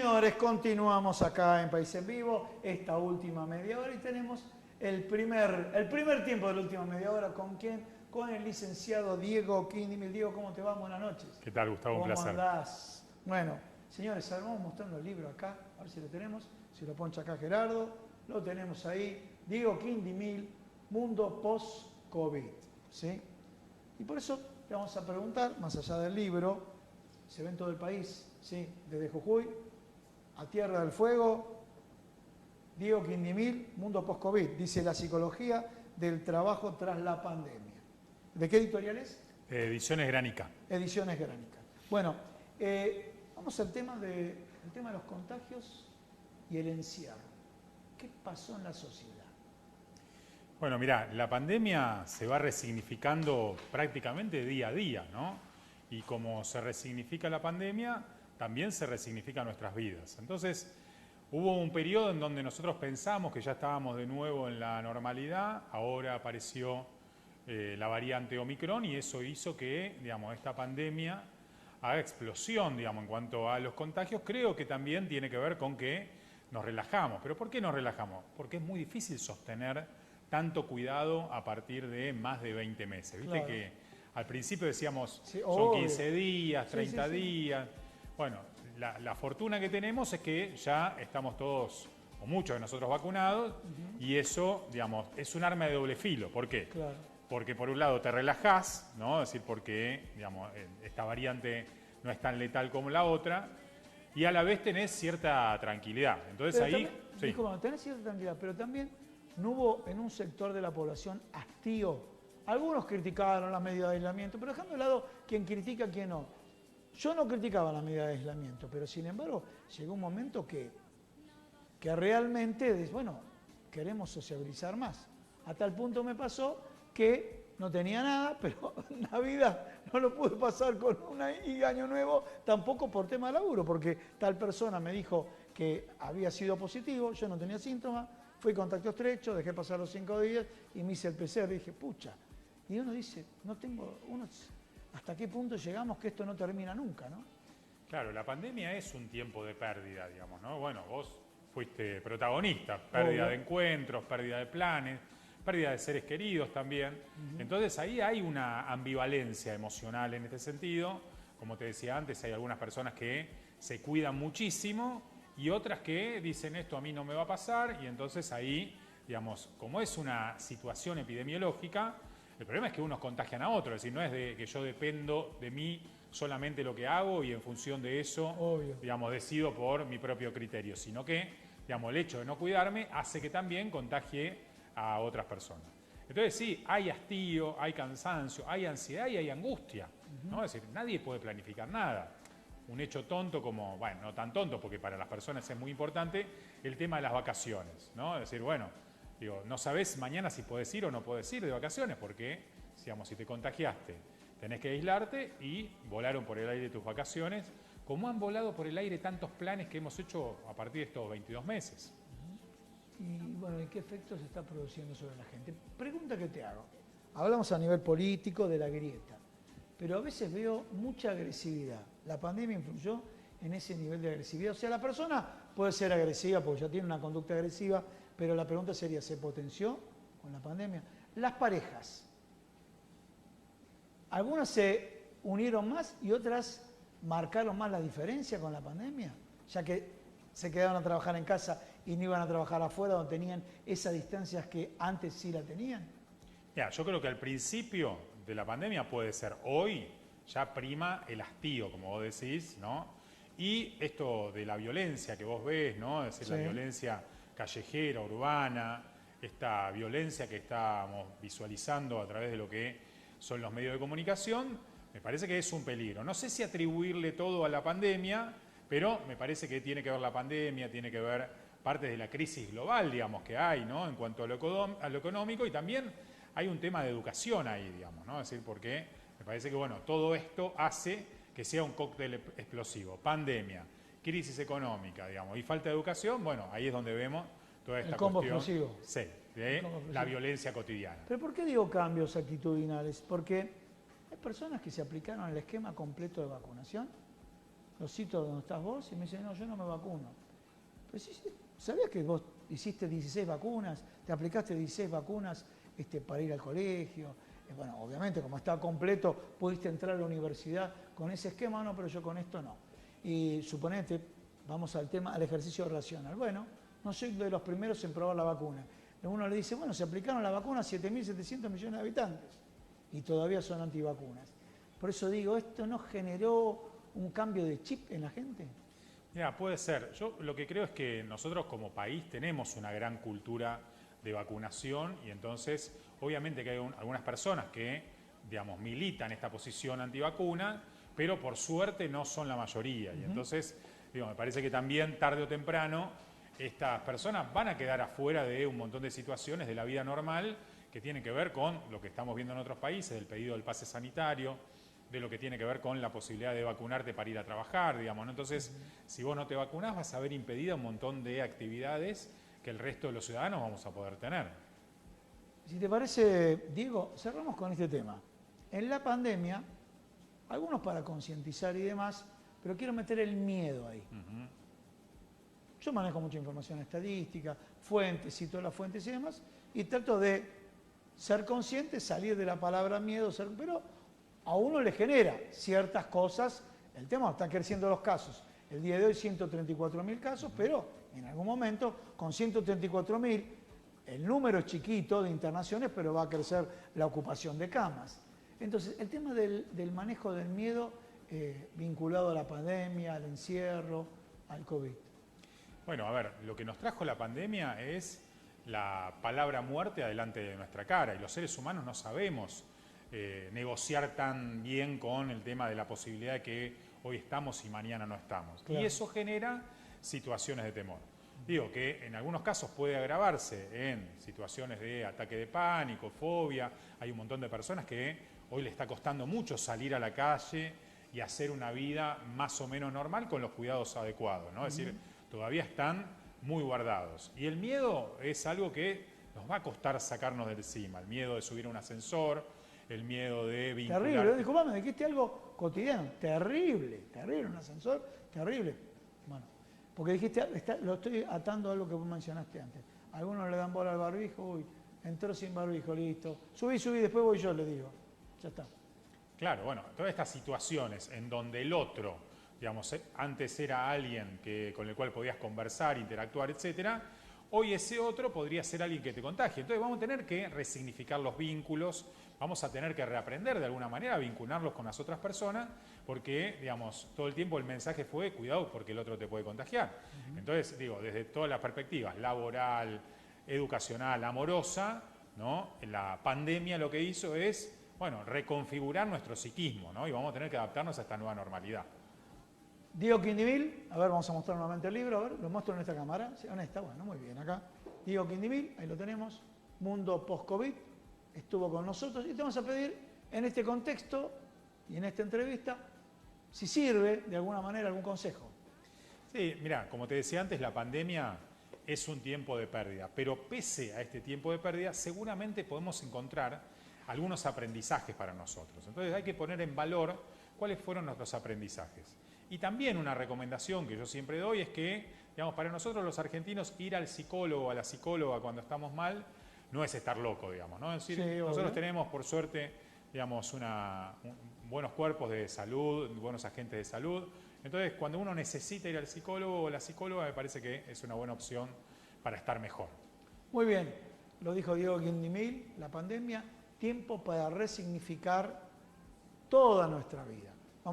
Señores, continuamos acá en País en Vivo, esta última media hora, y tenemos el primer tiempo de la última media hora. ¿Con quién? Con el licenciado Diego Quindimil. Diego, ¿cómo te va? Buenas noches. ¿Qué tal, Gustavo? Un placer. ¿Cómo andás? Bueno, señores, vamos mostrando el libro acá, a ver si lo tenemos, si lo poncha acá Gerardo, lo tenemos ahí. Diego Quindimil, Mundo Post-COVID, ¿sí? Y por eso le vamos a preguntar, más allá del libro, se ve en todo el país, ¿sí? Desde Jujuy a Tierra del Fuego, Diego Quindimil, Mundo Post-COVID, dice la psicología del trabajo tras la pandemia. ¿De qué editorial es? Ediciones Gránica. Ediciones Gránica. Bueno, vamos al tema de los contagios y el encierro. ¿Qué pasó en la sociedad? Bueno, mirá, la pandemia se va resignificando prácticamente día a día, ¿no? Y como se resignifica la pandemia, también se resignifican nuestras vidas. Entonces, hubo un periodo en donde nosotros pensamos que ya estábamos de nuevo en la normalidad, ahora apareció la variante Omicron y eso hizo que, digamos, esta pandemia haga explosión, digamos, en cuanto a los contagios. Creo que también tiene que ver con que nos relajamos. ¿Pero por qué nos relajamos? Porque es muy difícil sostener tanto cuidado a partir de más de 20 meses. Viste Claro. que al principio decíamos Sí, son obvio. 15 días, 30 Sí. días. Bueno, la fortuna que tenemos es que ya estamos todos, o muchos de nosotros, vacunados, y eso, digamos, es un arma de doble filo. ¿Por qué? Claro. Porque por un lado te relajás, ¿no? Es decir, porque, digamos, esta variante no es tan letal como la otra, y a la vez tenés cierta tranquilidad. Entonces Pero ahí... también, Sí. disculpa, tenés cierta tranquilidad, pero también no hubo en un sector de la población hastío. Algunos criticaron las medidas de aislamiento, pero dejando de lado quién critica, quién no. Yo no criticaba las medidas de aislamiento, pero sin embargo llegó un momento que realmente, bueno, queremos sociabilizar más. A tal punto me pasó que no tenía nada, pero Navidad no lo pude pasar con y Año Nuevo tampoco por tema de laburo, porque tal persona me dijo que había sido positivo, yo no tenía síntomas, fui contacto estrecho, dejé pasar los 5 días y me hice el PCR, dije, pucha. Y uno dice, ¿hasta qué punto llegamos que esto no termina nunca, no? Claro, la pandemia es un tiempo de pérdida, digamos, ¿no? Bueno, vos fuiste protagonista, pérdida Obvio. de encuentros, pérdida de planes, pérdida de seres queridos también. Entonces ahí hay una ambivalencia emocional en este sentido. Como te decía antes, hay algunas personas que se cuidan muchísimo y otras que dicen esto a mí no me va a pasar, y entonces ahí, digamos, como es una situación epidemiológica, el problema es que unos contagian a otros, es decir, no es de que yo dependo de mí solamente lo que hago y en función de eso, Obvio. digamos, decido por mi propio criterio, sino que, digamos, el hecho de no cuidarme hace que también contagie a otras personas. Entonces sí, hay hastío, hay cansancio, hay ansiedad y hay angustia, ¿no? Es decir, nadie puede planificar nada. Un hecho tonto como, bueno, no tan tonto porque para las personas es muy importante el tema de las vacaciones, ¿no? Es decir, bueno, digo, no sabés mañana si podés ir o no podés ir de vacaciones porque, digamos, si te contagiaste, tenés que aislarte y volaron por el aire tus vacaciones, como han volado por el aire tantos planes que hemos hecho a partir de estos 22 meses. Y bueno, ¿y qué efectos se está produciendo sobre la gente? Pregunta que te hago. Hablamos a nivel político de la grieta, pero a veces veo mucha agresividad. ¿La pandemia influyó en ese nivel de agresividad? O sea, la persona puede ser agresiva porque ya tiene una conducta agresiva, pero la pregunta sería, ¿se potenció con la pandemia? Las parejas. Algunas se unieron más y otras marcaron más la diferencia con la pandemia, ya que se quedaron a trabajar en casa y no iban a trabajar afuera donde tenían esas distancias que antes sí la tenían. Mira, yo creo que al principio de la pandemia puede ser, hoy ya prima el hastío, como vos decís, ¿no? Y esto de la violencia que vos ves, ¿no? Es decir, Sí. la violencia callejera, urbana, esta violencia que estamos visualizando a través de lo que son los medios de comunicación, me parece que es un peligro. No sé si atribuirle todo a la pandemia, pero me parece que tiene que ver la pandemia, tiene que ver partes de la crisis global, digamos, que hay, ¿no? En cuanto a lo económico, y también hay un tema de educación ahí, digamos, ¿no? Es decir, porque me parece que, bueno, todo esto hace que sea un cóctel explosivo. Pandemia, crisis económica, digamos, y falta de educación, bueno, ahí es donde vemos toda esta El combo cuestión, explosivo. sí, de la violencia cotidiana. ¿Pero por qué digo cambios actitudinales? Porque hay personas que se aplicaron el esquema completo de vacunación los sitios donde estás vos, y me dice, no, yo no me vacuno. Pero sí, ¿sabías que vos hiciste 16 vacunas, te aplicaste 16 vacunas para ir al colegio? Bueno, obviamente, como estaba completo, pudiste entrar a la universidad con ese esquema, no, pero yo con esto no. Y suponete, vamos al tema, al ejercicio racional. Bueno, no soy de los primeros en probar la vacuna. Uno le dice, bueno, se aplicaron la vacuna a 7.700 millones de habitantes y todavía son antivacunas. Por eso digo, ¿esto no generó un cambio de chip en la gente? Mira, puede ser. Yo lo que creo es que nosotros como país tenemos una gran cultura de vacunación y entonces obviamente que hay algunas personas que, digamos, militan esta posición antivacuna, pero por suerte no son la mayoría. Y entonces, digo, me parece que también tarde o temprano estas personas van a quedar afuera de un montón de situaciones de la vida normal que tienen que ver con lo que estamos viendo en otros países, del pedido del pase sanitario, de lo que tiene que ver con la posibilidad de vacunarte para ir a trabajar, digamos, ¿no? Entonces, si vos no te vacunás, vas a ver impedida un montón de actividades que el resto de los ciudadanos vamos a poder tener. Si te parece, Diego, cerramos con este tema. En la pandemia, algunos para concientizar y demás, pero quiero meter el miedo ahí. Yo manejo mucha información estadística, fuentes, cito las fuentes y demás, y trato de ser consciente, salir de la palabra miedo, pero a uno le genera ciertas cosas. El tema está creciendo los casos. El día de hoy 134.000 casos, pero en algún momento con 134.000 el número es chiquito de internaciones, pero va a crecer la ocupación de camas. Entonces, el tema del manejo del miedo vinculado a la pandemia, al encierro, al COVID. Bueno, a ver, lo que nos trajo la pandemia es la palabra muerte adelante de nuestra cara y los seres humanos no sabemos negociar tan bien con el tema de la posibilidad de que hoy estamos y mañana no estamos. Claro. Y eso genera situaciones de temor. Digo que en algunos casos puede agravarse en situaciones de ataque de pánico, fobia. Hay un montón de personas que hoy le está costando mucho salir a la calle y hacer una vida más o menos normal con los cuidados adecuados, ¿no? Es decir, todavía están muy guardados. Y el miedo es algo que nos va a costar sacarnos de encima. El miedo de subir a un ascensor, el miedo de vincular... Terrible, disculpame, me dijiste algo cotidiano. Terrible, un ascensor, terrible. Bueno, porque dijiste, lo estoy atando a algo que vos mencionaste antes. Algunos le dan bola al barbijo, uy, entró sin barbijo, listo. Subí, después voy yo, le digo. Ya está. Claro, bueno, todas estas situaciones en donde el otro, digamos, antes era alguien con el cual podías conversar, interactuar, etcétera, hoy ese otro podría ser alguien que te contagie. Entonces vamos a tener que resignificar los vínculos, vamos a tener que reaprender de alguna manera a vincularlos con las otras personas, porque, digamos, todo el tiempo el mensaje fue cuidado porque el otro te puede contagiar. Entonces, digo, desde todas las perspectivas, laboral, educacional, amorosa, ¿no? La pandemia lo que hizo es, bueno, reconfigurar nuestro psiquismo, ¿no? Y vamos a tener que adaptarnos a esta nueva normalidad. Diego Quindimil, a ver, vamos a mostrar nuevamente el libro, a ver, lo muestro en esta cámara, ¿sí? ¿Dónde está? Bueno, muy bien, acá. Diego Quindimil, ahí lo tenemos, Mundo Post-COVID, estuvo con nosotros y te vamos a pedir en este contexto y en esta entrevista si sirve de alguna manera algún consejo. Sí, mira, como te decía antes, la pandemia es un tiempo de pérdida, pero pese a este tiempo de pérdida, seguramente podemos encontrar algunos aprendizajes para nosotros. Entonces hay que poner en valor cuáles fueron nuestros aprendizajes. Y también una recomendación que yo siempre doy es que, digamos, para nosotros los argentinos ir al psicólogo o a la psicóloga cuando estamos mal no es estar loco, digamos, ¿no? Es decir, sí, nosotros tenemos, por suerte, digamos, buenos cuerpos de salud, buenos agentes de salud. Entonces, cuando uno necesita ir al psicólogo o la psicóloga, me parece que es una buena opción para estar mejor. Muy bien, lo dijo Diego Quindimil, la pandemia, tiempo para resignificar toda nuestra vida.